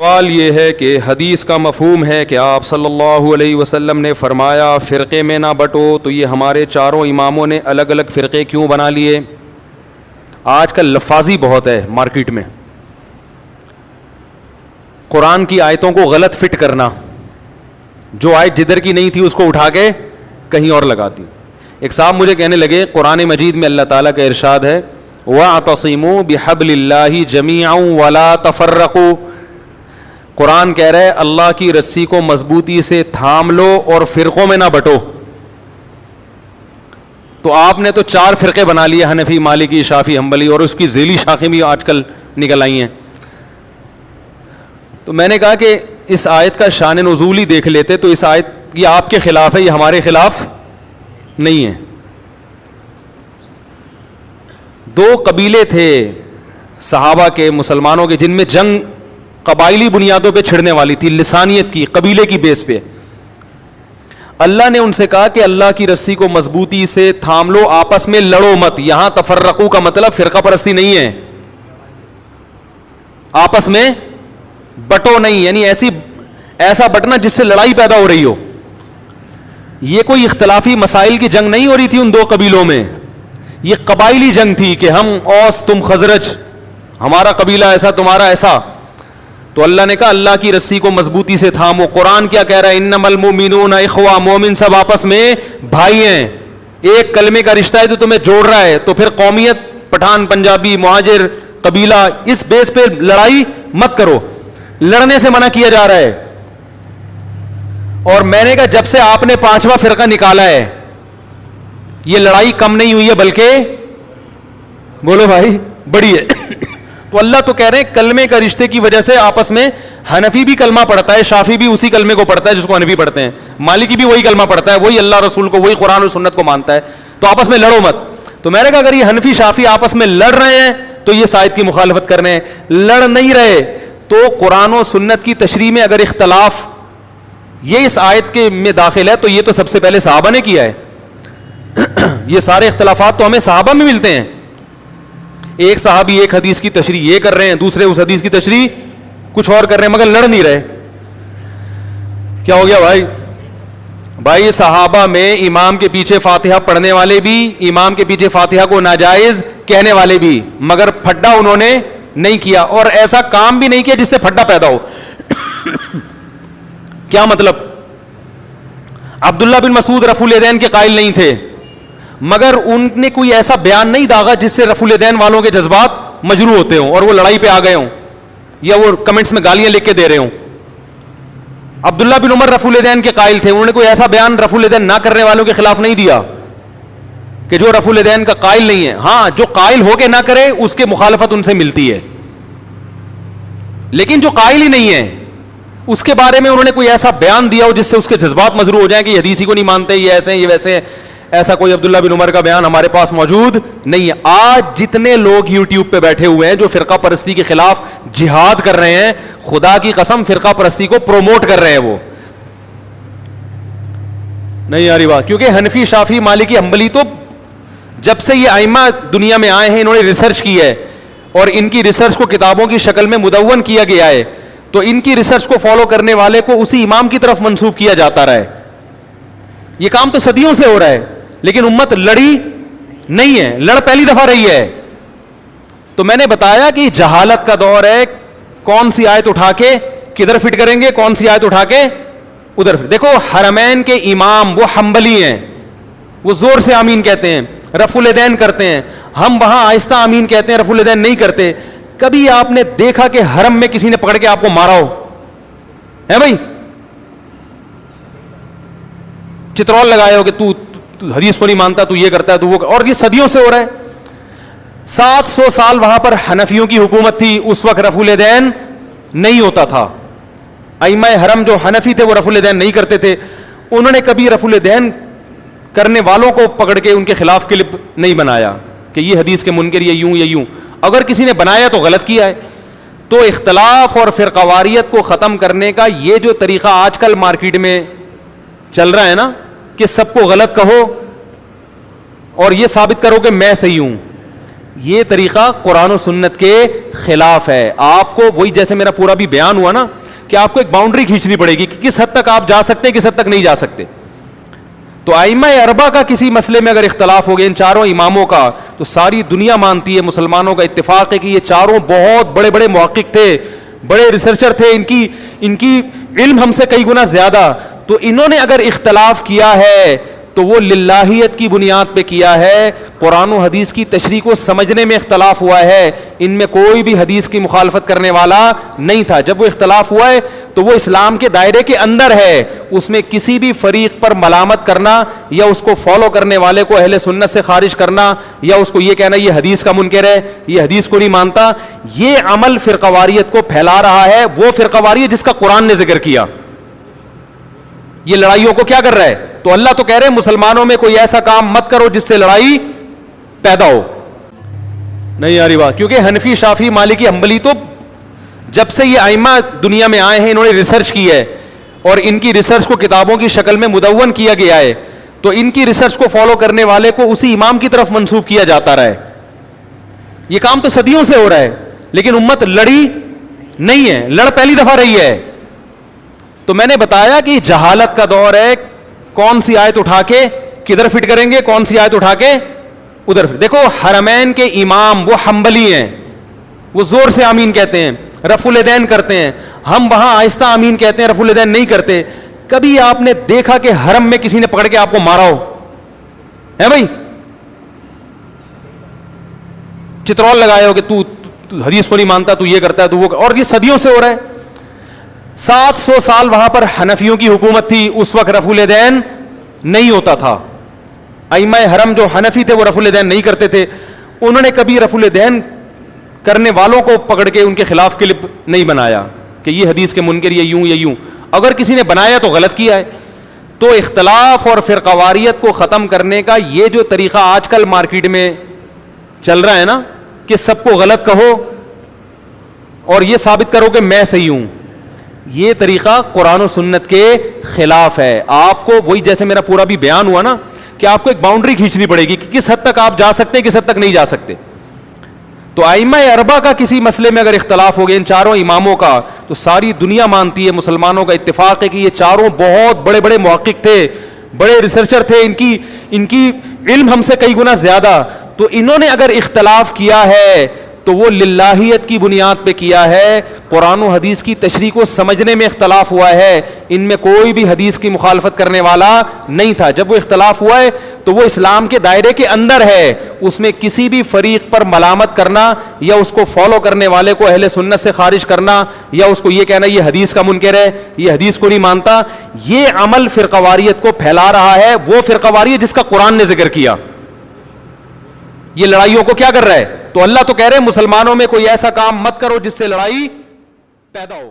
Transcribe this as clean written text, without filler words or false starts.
سوال یہ ہے کہ حدیث کا مفہوم ہے کہ آپ صلی اللہ علیہ وسلم نے فرمایا فرقے میں نہ بٹو، تو یہ ہمارے چاروں اماموں نے الگ الگ فرقے کیوں بنا لیے؟ آج کل لفاظی بہت ہے مارکیٹ میں، قرآن کی آیتوں کو غلط فٹ کرنا، جو آیت جدھر کی نہیں تھی اس کو اٹھا کے کہیں اور لگا دی۔ ایک صاحب مجھے کہنے لگے قرآن مجید میں اللہ تعالیٰ کا ارشاد ہے وَاعْتَصِمُوا بِحَبْلِ اللَّهِ جَمِيعًا وَلَا تَفَرَّقُوا، قرآن کہہ رہا ہے اللہ کی رسی کو مضبوطی سے تھام لو اور فرقوں میں نہ بٹو۔ تو آپ نے تو 4 فرقے بنا لیے، حنفی، مالکی، شافعی، حنبلی، اور اس کی ذیلی شاخیں بھی آج کل نکل آئی ہیں۔ تو میں نے کہا کہ اس آیت کا شان نزول ہی دیکھ لیتے تو اس آیت یہ آپ کے خلاف ہے، یہ ہمارے خلاف نہیں ہے۔ 2 قبیلے تھے صحابہ کے، مسلمانوں کے، جن میں جنگ قبائلی بنیادوں پہ چھڑنے والی تھی، لسانیت کی، قبیلے کی بیس پہ۔ اللہ نے ان سے کہا کہ اللہ کی رسی کو مضبوطی سے تھام لو، آپس میں لڑو مت۔ یہاں تفرقو کا مطلب فرقہ پرستی نہیں ہے، آپس میں بٹو نہیں، یعنی ایسا بٹنا جس سے لڑائی پیدا ہو رہی ہو۔ یہ کوئی اختلافی مسائل کی جنگ نہیں ہو رہی تھی ان 2 قبیلوں میں، یہ قبائلی جنگ تھی کہ ہم اوس تم خزرج، ہمارا قبیلہ ایسا تمہارا ایسا۔ تو اللہ نے کہا اللہ کی رسی کو مضبوطی سے تھامو۔ قرآن کیا کہہ رہا ہے؟ انما المؤمنون اخوہ، مومن سب آپس میں بھائی ہیں، ایک کلمے کا رشتہ ہے تو تمہیں جوڑ رہا ہے۔ تو پھر قومیت، پٹھان، پنجابی، مہاجر، قبیلہ، اس بیس پہ لڑائی مت کرو، لڑنے سے منع کیا جا رہا ہے۔ اور میں نے کہا جب سے آپ نے 5واں فرقہ نکالا ہے یہ لڑائی کم نہیں ہوئی ہے بلکہ بولو بھائی بڑی ہے۔ تو اللہ تو کہہ رہے ہیں کلمے کا رشتے کی وجہ سے آپس میں، حنفی بھی کلمہ پڑھتا ہے، شافعی بھی اسی کلمے کو پڑھتا ہے جس کو حنفی پڑھتے ہیں، مالکی بھی وہی کلمہ پڑھتا ہے، وہی اللہ رسول کو، وہی قرآن و سنت کو مانتا ہے، تو آپس میں لڑو مت۔ تو میں نے کہا اگر یہ حنفی شافعی آپس میں لڑ رہے ہیں تو یہ آیت کی مخالفت کر رہے ہیں، لڑ نہیں رہے تو قرآن و سنت کی تشریح میں اگر اختلاف یہ اس آیت کے میں داخل ہے تو یہ تو سب سے پہلے صحابہ نے کیا ہے۔ یہ سارے اختلافات تو ہمیں صحابہ میں ملتے ہیں، ایک صحابی ایک حدیث کی تشریح یہ کر رہے ہیں، دوسرے اس حدیث کی تشریح کچھ اور کر رہے ہیں، مگر لڑ نہیں رہے۔ کیا ہو گیا بھائی صحابہ میں امام کے پیچھے فاتحہ پڑھنے والے بھی، امام کے پیچھے فاتحہ کو ناجائز کہنے والے بھی، مگر پھڈا انہوں نے نہیں کیا، اور ایسا کام بھی نہیں کیا جس سے پھڈا پیدا ہو۔ کیا مطلب؟ عبداللہ بن مسعود رفع الیدین کے قائل نہیں تھے، مگر ان نے کوئی ایسا بیان نہیں داغا جس سے رفع الیدین والوں کے جذبات مجروح ہوتے ہوں اور وہ لڑائی پہ آ گئے ہوں یا وہ کمنٹس میں گالیاں لکھ کے دے رہے ہوں۔ عبداللہ بن عمر رفع الیدین کے قائل تھے، انہوں نے کوئی ایسا بیان رفع الیدین نہ کرنے والوں کے خلاف نہیں دیا کہ جو رفع الیدین کا قائل نہیں ہے۔ ہاں جو قائل ہو کے نہ کرے اس کے مخالفت ان سے ملتی ہے، لیکن جو قائل ہی نہیں ہے اس کے بارے میں انہوں نے کوئی ایسا بیان دیا ہو جس سے اس کے جذبات مجروح ہو جائیں کہ یہ حدیث ہی کو نہیں مانتے، یہ ایسے ہیں، یہ ویسے ہیں، ایسا کوئی عبداللہ بن عمر کا بیان ہمارے پاس موجود نہیں ہے۔ آج جتنے لوگ یوٹیوب پہ بیٹھے ہوئے ہیں جو فرقہ پرستی کے خلاف جہاد کر رہے ہیں، خدا کی قسم فرقہ پرستی کو پروموٹ کر رہے ہیں، وہ نہیں آ رہی بات، کیونکہ حنفی، شافعی، مالکی، حنبلی تو جب سے یہ ائمہ دنیا میں آئے ہیں انہوں نے ریسرچ کی ہے، اور ان کی ریسرچ کو کتابوں کی شکل میں مدون کیا گیا ہے، تو ان کی ریسرچ کو فالو کرنے والے کو اسی امام کی طرف منسوب کیا جاتا رہا ہے۔ یہ کام تو صدیوں سے ہو رہا ہے، لیکن امت لڑی نہیں ہے، لڑ پہلی دفعہ رہی ہے۔ تو میں نے بتایا کہ جہالت کا دور ہے، کون سی آیت اٹھا کے کدھر فٹ کریں گے، کون سی آیت اٹھا کے ادھر فٹ۔ دیکھو حرمین کے امام وہ حنبلی ہیں، وہ زور سے آمین کہتے ہیں، رفع الیدین کرتے ہیں، ہم وہاں آہستہ آمین کہتے ہیں، رفع الیدین نہیں کرتے۔ کبھی آپ نے دیکھا کہ حرم میں کسی نے پکڑ کے آپ کو مارا ہو؟ ہے بھائی، چترول لگایا ہو کہ تو حدیث کو نہیں مانتا، تو یہ کرتا ہے، تو وہ، اور یہ صدیوں سے ہو رہا ہے۔ 700 سال وہاں پر حنفیوں کی حکومت تھی، اس وقت رفع الیدین نہیں ہوتا تھا۔ ائمہ حرم جو حنفی تھے وہ رفع الیدین نہیں کرتے تھے، انہوں نے کبھی رفع الیدین کرنے والوں کو پکڑ کے ان کے خلاف کلپ نہیں بنایا کہ یہ حدیث کے منکر یہ یوں یا یوں۔ اگر کسی نے بنایا تو غلط کیا ہے۔ تو اختلاف اور فرقواریت کو ختم کرنے کا یہ جو طریقہ آج کل مارکیٹ میں چل رہا ہے نا کہ سب کو غلط کہو اور یہ ثابت کرو کہ میں صحیح ہوں، یہ طریقہ قرآن و سنت کے خلاف ہے. آپ کو وہی جیسے میرا پورا بھی بیان ہوا نا کہ آپ کو ایک باؤنڈری کھینچنی پڑے گی کہ کس حد تک آپ جا سکتے ہیں, کس حد تک نہیں جا سکتے. تو ائمہ اربعہ کا کسی مسئلے میں اگر اختلاف ہو گیا ان چاروں اماموں کا, تو ساری دنیا مانتی ہے, مسلمانوں کا اتفاق ہے کہ یہ چاروں بہت بڑے بڑے محقق تھے, بڑے ریسرچر تھے, ان کی علم ہم سے کئی گنا زیادہ. تو انہوں نے اگر اختلاف کیا ہے تو وہ للہیت کی بنیاد پہ کیا ہے, قرآن و حدیث کی تشریح کو سمجھنے میں اختلاف ہوا ہے. ان میں کوئی بھی حدیث کی مخالفت کرنے والا نہیں تھا. جب وہ اختلاف ہوا ہے تو وہ اسلام کے دائرے کے اندر ہے, اس میں کسی بھی فریق پر ملامت کرنا یا اس کو فالو کرنے والے کو اہل سنت سے خارج کرنا یا اس کو یہ کہنا یہ حدیث کا منکر ہے, یہ حدیث کو نہیں مانتا, یہ عمل فرقواریت کو پھیلا رہا ہے. وہ فرقواریت جس کا قرآن نے ذکر کیا, یہ لڑائیوں کو کیا کر رہا ہے. تو اللہ تو کہہ رہے ہیں مسلمانوں میں کوئی ایسا کام مت کرو جس سے لڑائی پیدا ہو. نہیں آ رہی بات, کیونکہ حنفی, شافعی, مالکی, حنبلی تو جب سے یہ ائمہ دنیا میں آئے ہیں انہوں نے ریسرچ کی ہے اور ان کی ریسرچ کو کتابوں کی شکل میں مدون کیا گیا ہے. تو ان کی ریسرچ کو فالو کرنے والے کو اسی امام کی طرف منسوب کیا جاتا رہا ہے. یہ کام تو صدیوں سے ہو رہا ہے, لیکن امت لڑی نہیں ہے, لڑ پہلی دفعہ رہی ہے. تو میں نے بتایا کہ جہالت کا دور ہے, کون سی آیت اٹھا کے کدھر فٹ کریں گے, کون سی آیت اٹھا کے ادھر. دیکھو حرمین کے امام وہ حنبلی ہیں, وہ زور سے آمین کہتے ہیں, رفع الیدین کرتے ہیں. ہم وہاں آہستہ آمین کہتے ہیں, رفع الیدین نہیں کرتے. کبھی آپ نے دیکھا کہ حرم میں کسی نے پکڑ کے آپ کو مارا ہو؟ ہے بھائی, چترول لگایا ہو کہ تو حدیث کو نہیں مانتا, تو یہ کرتا ہے, تو وہ, اور یہ صدیوں سے ہو رہا ہے. 700 سال وہاں پر حنفیوں کی حکومت تھی, اس وقت رفع الیدین نہیں ہوتا تھا. ائمہ حرم جو حنفی تھے وہ رفع الیدین نہیں کرتے تھے. انہوں نے کبھی رفع الیدین کرنے والوں کو پکڑ کے ان کے خلاف کلپ نہیں بنایا کہ یہ حدیث کے منکر یہ یوں یا یوں. اگر کسی نے بنایا تو غلط کیا ہے. تو اختلاف اور فرقواریت کو ختم کرنے کا یہ جو طریقہ آج کل مارکیٹ میں چل رہا ہے نا کہ سب کو غلط کہو اور یہ ثابت کرو کہ میں صحیح ہوں, یہ طریقہ قرآن و سنت کے خلاف ہے. آپ کو وہی جیسے میرا پورا بھی بیان ہوا نا کہ آپ کو ایک باؤنڈری کھینچنی پڑے گی کہ کس حد تک آپ جا سکتے ہیں, کس حد تک نہیں جا سکتے. تو ائمہ اربعہ کا کسی مسئلے میں اگر اختلاف ہو گیا ان چاروں اماموں کا, تو ساری دنیا مانتی ہے, مسلمانوں کا اتفاق ہے کہ یہ چاروں بہت بڑے بڑے محقق تھے, بڑے ریسرچر تھے, ان کی علم ہم سے کئی گنا زیادہ. تو انہوں نے اگر اختلاف کیا ہے تو وہ للہیت کی بنیاد پہ کیا ہے, قرآن و حدیث کی تشریح کو سمجھنے میں اختلاف ہوا ہے. ان میں کوئی بھی حدیث کی مخالفت کرنے والا نہیں تھا. جب وہ اختلاف ہوا ہے تو وہ اسلام کے دائرے کے اندر ہے, اس میں کسی بھی فریق پر ملامت کرنا یا اس کو فالو کرنے والے کو اہل سنت سے خارج کرنا یا اس کو یہ کہنا یہ حدیث کا منکر ہے, یہ حدیث کو نہیں مانتا, یہ عمل فرقواریت کو پھیلا رہا ہے. وہ فرقواریت جس کا قرآن نے ذکر کیا, یہ لڑائیوں کو کیا کر رہا ہے. تو اللہ تو کہہ رہے ہیں مسلمانوں میں کوئی ایسا کام مت کرو جس سے لڑائی پیدا ہو.